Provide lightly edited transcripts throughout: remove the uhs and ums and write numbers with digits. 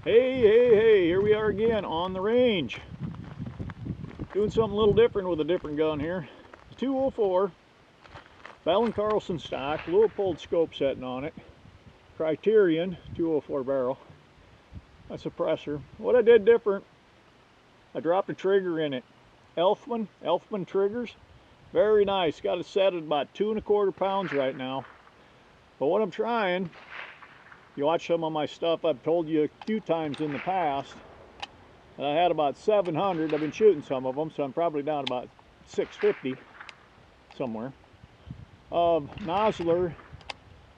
Hey, here we are again on the range. Doing something a little different with a different gun here. 204, Bell & Carlson stock, Leupold scope setting on it. Criterion 204 barrel. A suppressor. What I did different, I dropped a trigger in it. Elfman triggers. Very nice. Got it set at about 2¼ pounds right now. But what I'm trying, you watch some of my stuff, I've told you a few times in the past. I had about 700. I've been shooting some of them, so I'm probably down about 650 somewhere. Of Nosler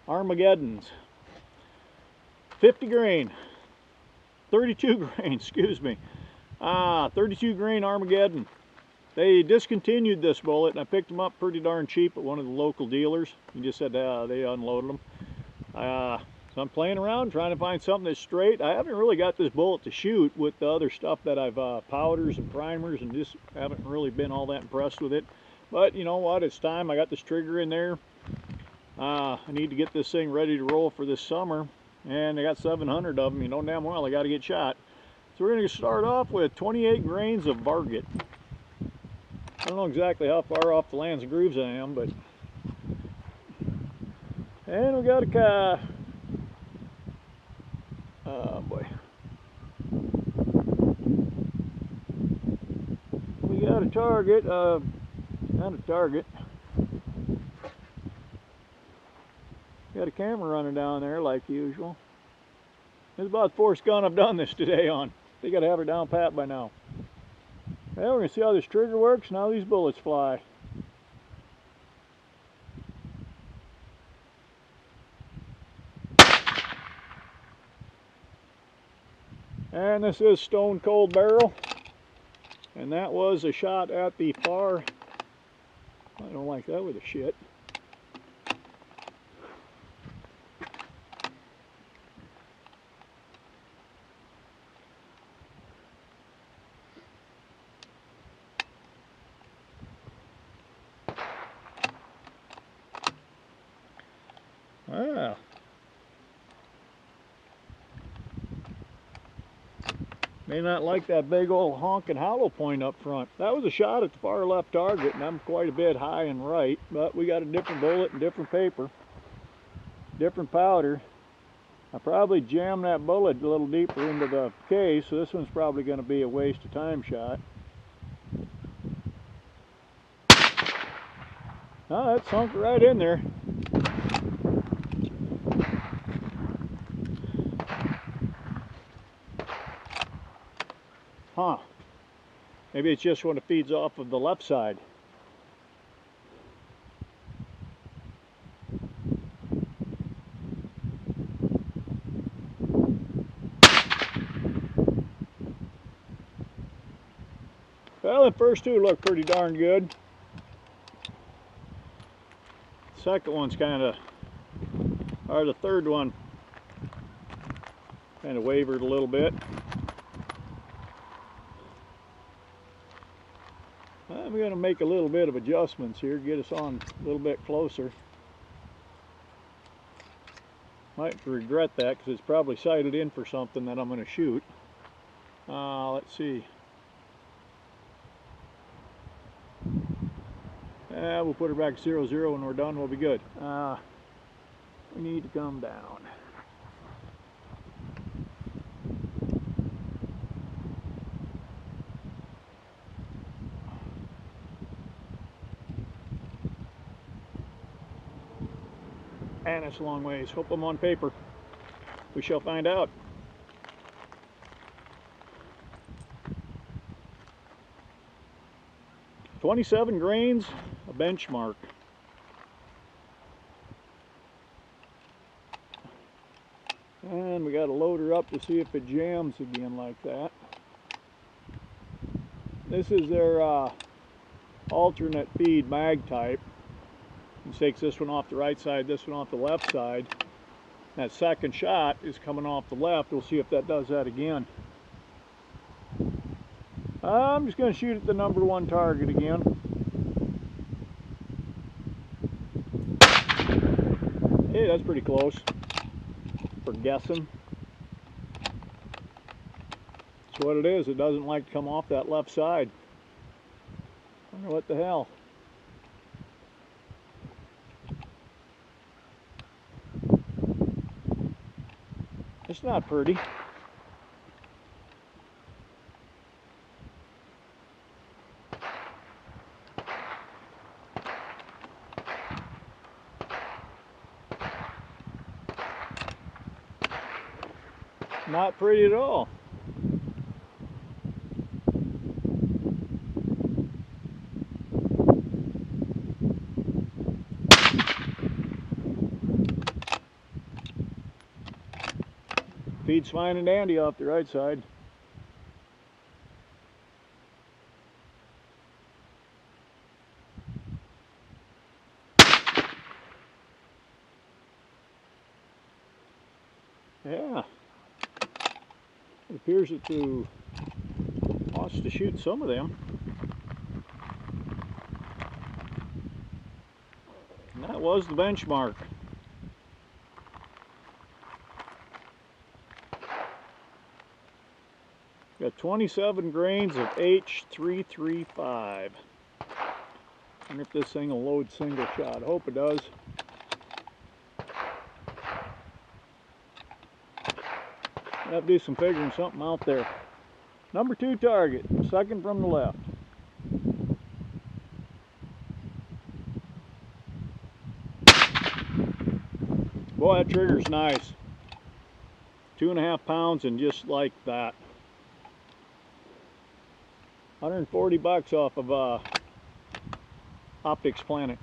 Armageddons. 50 grain. 32 grain, excuse me. 32 grain Armageddon. They discontinued this bullet, and I picked them up pretty darn cheap at one of the local dealers. He just said they unloaded them. So I'm playing around, trying to find something that's straight. I haven't really got this bullet to shoot with the other stuff that I've powders and primers, and just haven't really been all that impressed with it. But you know what? It's time. I got this trigger in there. I need to get this thing ready to roll for this summer, and I got 700 of them. You know damn well I got to get shot. So we're going to start off with 28 grains of Varget. I don't know exactly how far off the lands and grooves I am, but... And we got a... oh boy. We got a target, not a target. Got a camera running down there like usual. This is about the fourth gun I've done this today on. They got to have her down pat by now. Well, we're going to see how this trigger works and how these bullets fly. And this is Stone Cold Barrel. And that was a shot at the far... I don't like that with a shit. Wow. May not like that big old honking hollow point up front. That was a shot at the far left target, and I'm quite a bit high and right, but we got a different bullet and different paper, different powder. I probably jammed that bullet a little deeper into the case, so this one's probably going to be a waste of time shot. Oh, that sunk right in there. Huh. Maybe it's just when it feeds off of the left side. Well, the first two look pretty darn good. Second one's kind of, or the third one, kind of wavered a little bit. I'm going to make a little bit of adjustments here, get us on a little bit closer. Might regret that because it's probably sighted in for something that I'm going to shoot. Let's see. We'll put her back to 0-0 when we're done, we'll be good. We need to come down. And it's a long ways. Hope I'm on paper. We shall find out. "27 grains, a benchmark." And we got to load her up to see if it jams again like that. This is their alternate feed mag type. It takes this one off the right side, this one off the left side. That second shot is coming off the left. We'll see if that does that again. I'm just going to shoot at the #1 target again. Hey, that's pretty close for guessing. That's what it is. It doesn't like to come off that left side. I wonder what the hell. It's not pretty. Not pretty at all. Feed's fine and dandy off the right side. Yeah. It appears that to wants to shoot some of them. And that was the benchmark. Got 27 grains of H335. Wonder if this thing will load single shot. I hope it does. I have to do some figuring something out there. Number 2 target, second from the left. Boy, that trigger's nice. 2.5 pounds and just like that. 140 bucks off of Optics Planet.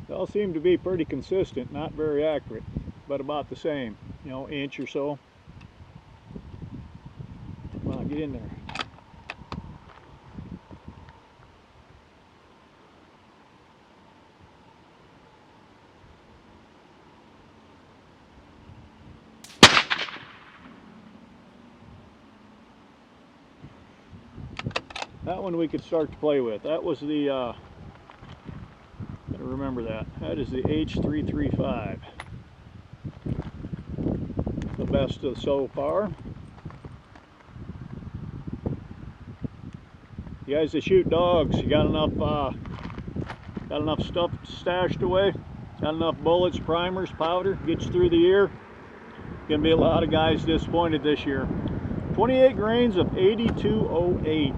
They all seem to be pretty consistent, not very accurate, but about the same, you know, inch or so. Come on, get in there. That one we could start to play with. That was the, gotta remember that. That is the H335. The best so far. You guys that shoot dogs, you got enough stuff stashed away? Got enough bullets, primers, powder, get you through the year? Gonna be a lot of guys disappointed this year. 28 grains of 8208.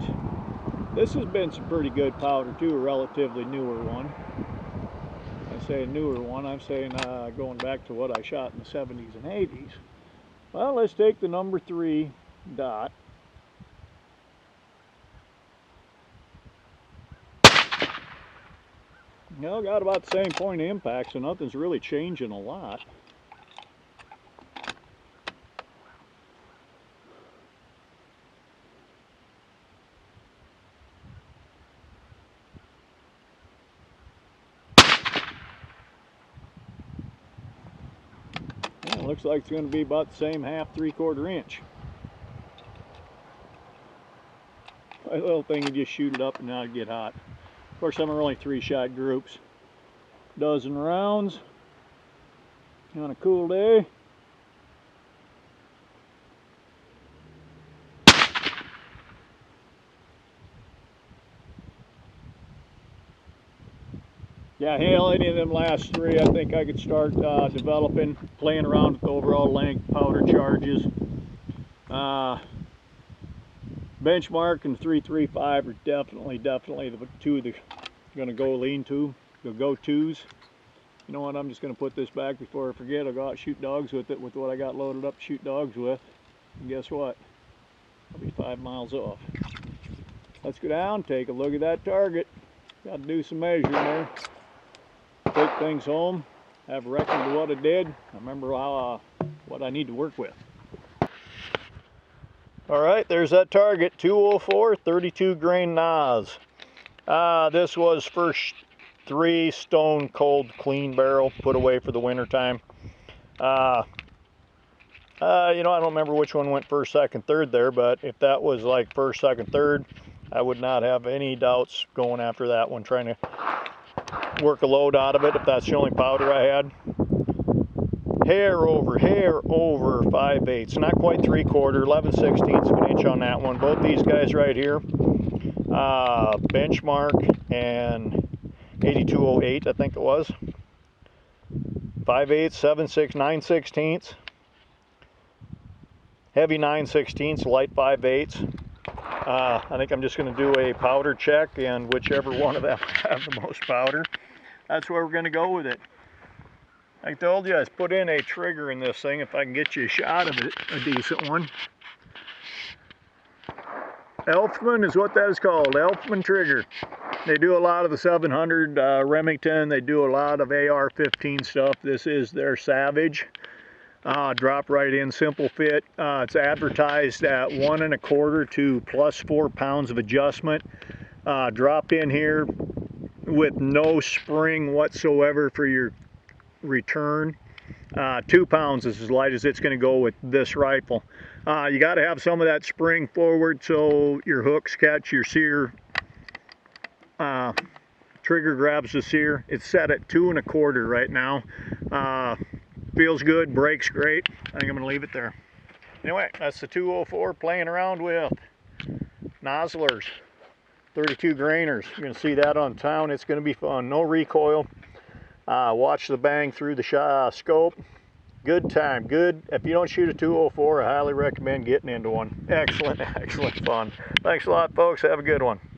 This has been some pretty good powder too, a relatively newer one. I say a newer one, I'm saying going back to what I shot in the 70s and 80s. Well, let's take the number 3 dot. You know, got about the same point of impact, so nothing's really changing a lot. Yeah, looks like it's going to be about the same 1/2, 3/4 inch. My little thing, you just shoot it up and now it get hot. Of course, I'm only 3-shot groups. Dozen rounds on a cool day. Yeah, hell, any of them last 3, I think I could start developing, playing around with the overall length, powder charges. Benchmark and 335 are definitely the 2 that going to go lean to, the go-tos. You know what, I'm just going to put this back before I forget. I'll go out and shoot dogs with it, with what I got loaded up to shoot dogs with. And guess what? I'll be 5 miles off. Let's go down, take a look at that target. Got to do some measuring there. Take things home, have a record of what I did. I remember how, what I need to work with. All right, there's that target, 204, 32 grain Nas. This was first 3 stone cold clean barrel, put away for the winter time. You know, I don't remember which one went first, second, third there, but if that was like first, second, third, I would not have any doubts going after that one, trying to work a load out of it if that's the only powder I had. Hair over 5/8, not quite 3/4, 11/16 of an inch on that one. Both these guys right here, Benchmark and 8208, I think it was. 5/8, 7/6, 9/16, heavy 9/16, light 5/8. I think I'm just going to do a powder check, and whichever one of them have the most powder, that's where we're going to go with it. I told you, I put in a trigger in this thing if I can get you a shot of it, a decent one. Elfman is what that is called, Elfman trigger. They do a lot of the 700 Remington, they do a lot of AR-15 stuff. This is their Savage. Drop right in, simple fit. It's advertised at 1 1/4 to +4 pounds of adjustment. Drop in here with no spring whatsoever for your return. 2 pounds is as light as it's going to go with this rifle. You got to have some of that spring forward so your hooks catch your sear. Trigger grabs the sear. It's set at 2 1/4 right now. Feels good, brakes great. I think I'm going to leave it there. Anyway, that's the 204 playing around with nozzlers, 32 grainers. You're going to see that on town. It's going to be fun. No recoil. Watch the bang through the scope. Good time. Good. If you don't shoot a 204, I highly recommend getting into one. Excellent, excellent fun. Thanks a lot, folks. Have a good one.